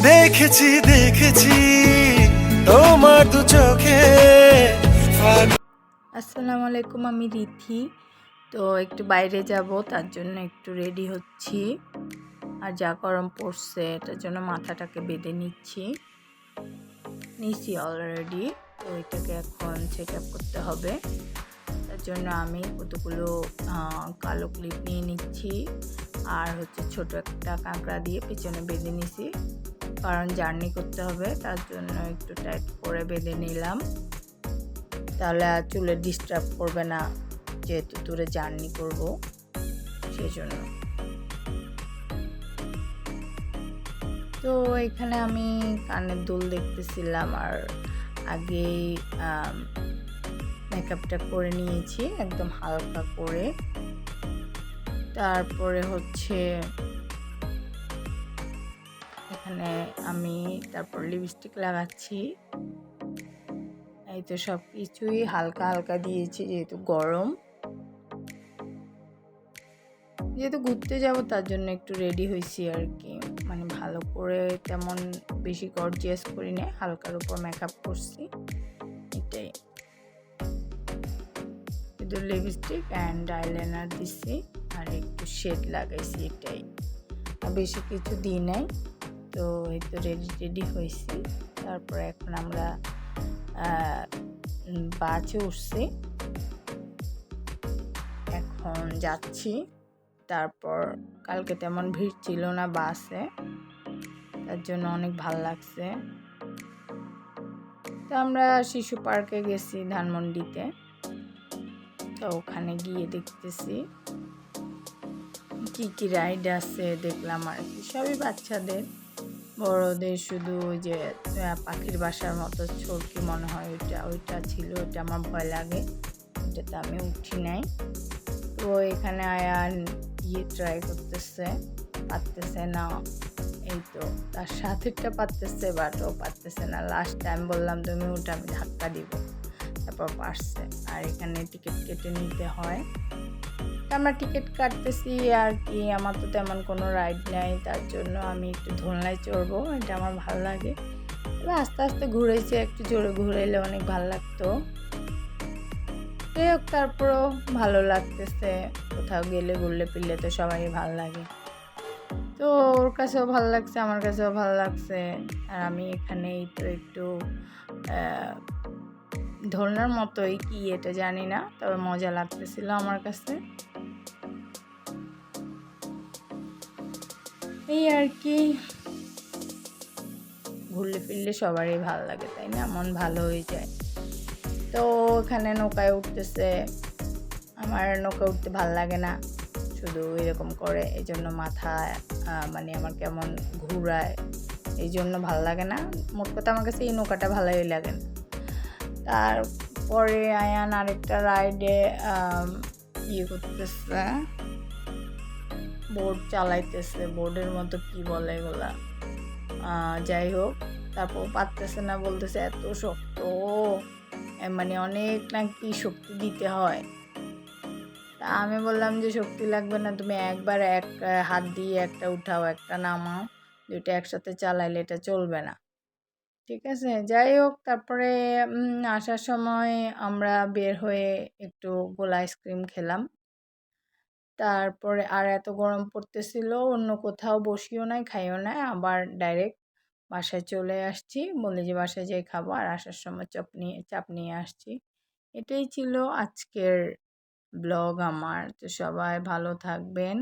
দেখেছি দেখেছি তোমার দু চোখে। আসসালামু আলাইকুম, আমি রিথি। তো একটু বাইরে যাব, তার জন্য একটু রেডি হচ্ছি। আর যা গরম পড়ছে এটার জন্য মাথাটাকে বেঁধে নিছি অলরেডি। তো এটাকে এখন সেট আপ করতে হবে। তার জন্য আমি কতগুলো কালো ক্লিপ নিয়ে নিচ্ছি, আর ছোট একটা কাঁকড়া দিয়ে পিছনে বেঁধে নিছি, কারণ জার্নি করতে হবে, তার জন্য একটু টাইট করে বেঁধে নিলাম। তাহলে আর চুলে ডিস্টার্ব করবে না, যেহেতু দূরে জার্নি করব সেই জন্য। তো এখানে আমি কানের দুল দেখতেছিলাম, আর আগেই মেকআপটা করে নিয়েছি একদম হালকা করে। তারপরে এখানে আমি তারপর লিপস্টিক লাগাচ্ছি। এই তো সব কিছুই হালকা হালকা দিয়েছি, যেহেতু গরম, যেহেতু ঘুরতে যাব তার জন্য একটু রেডি হয়েছি আর কি। মানে ভালো করে তেমন বেশি গর্জিয়াস করি না, হালকার উপর মেকআপ করছি, এটাই। শুধু লিপস্টিক অ্যান্ড আইলাইনার দিছি আর একটু শেড লাগাইছি, এটাই, বেশি কিছু দিই নাই। তো এই তো রেডি হয়েছি। তারপর এখন আমরা বাসে উঠছি, এখন যাচ্ছি। তারপর কালকে তেমন ভিড় ছিল না বাসে, তার জন্য অনেক ভালো লাগছে। তো আমরা শিশু পার্কে গেছি ধানমন্ডিতে। তো ওখানে গিয়ে দেখতেছি কি কি রাইড আছে, দেখলাম আর কি। সবই বাচ্চাদের, বড়দের শুধু ওই যে পাখির বাসার মতো চরকি মনে হয়, ওইটা ছিল, ওইটা আমার ভয় লাগে, ওইটাতে আমি উঠি নাই। তো এখানে আয়ান ট্রাই করতেছে, পারতেছে না। এই তো তার সাথেটা পারতেছে, বাট ও পারতেছে না। লাস্ট টাইম বললাম তুমি ওটা, আমি ধাক্কা দিব, তারপর পারছে। আর এখানে টিকিট কেটে নিতে হয়। আমরা টিকিট কাটতেছি আর কি। আমার তো তেমন কোনো রাইড নাই, তার জন্য আমি একটু দোলনায় চড়বো, এটা আমার ভালো লাগে। তবে আস্তে আস্তে ঘুরেছি, একটু জোরে ঘুরাইলে অনেক ভালো লাগতো। যাই হোক, তারপরেও ভালো লাগতেছে। কোথাও গেলে ঘুরলে ফিরলে তো সবারই ভালো লাগে। তো ওর কাছেও ভালো লাগছে, আমার কাছেও ভালো লাগছে। আর আমি এখানেই তো একটু দোলনার মতোই, কি এটা জানি না, তবে মজা লাগতেছিল আমার কাছে, এই আর কি। ঘুরলে ফিরলে সবারই ভালো লাগে, তাই না? মন ভালো হয়ে যায়। তো এখানে নৌকায় উঠতেছে, আমার নৌকা উঠতে ভালো লাগে না, শুধু এরকম করে, এই জন্য মাথা মানে আমার কেমন ঘুরায়, এই জন্য ভালো লাগে না। মোট কথা আমার কাছে এই নৌকাটা ভালোই লাগে না। তারপরে আয়ান আরেকটা রাইডে করতেছে, বোর্ড চালাইতেছে, বোর্ডের মতো কি বলে এগুলা, যাই হোক। তারপর পারতেছে না, বলতেছে এত শক্ত, মানে অনেক নাকি শক্তি দিতে হয়। তা আমি বললাম যে শক্তি লাগবে না, তুমি একবার এক হাত দিয়ে একটা উঠাও, একটা নামাও, দুইটা একসাথে চালাইলে এটা চলবে না, ঠিক আছে? যাই হোক, তারপরে আসার সময় আমরা বের হয়ে একটু গোলা আইসক্রিম খেলাম। তারপরে আর এত গরম পড়তেছিল, অন্য কোথাও বসিও নাই, খাইও নাই, আবার ডাইরেক্ট বাসায় চলে আসছি। বলি যে বাসায় যাই খাবো, আর আসার সময় চাপ নিয়ে আসছি। এটাই ছিল আজকের ব্লগ আমার। তো সবাই ভালো থাকবেন।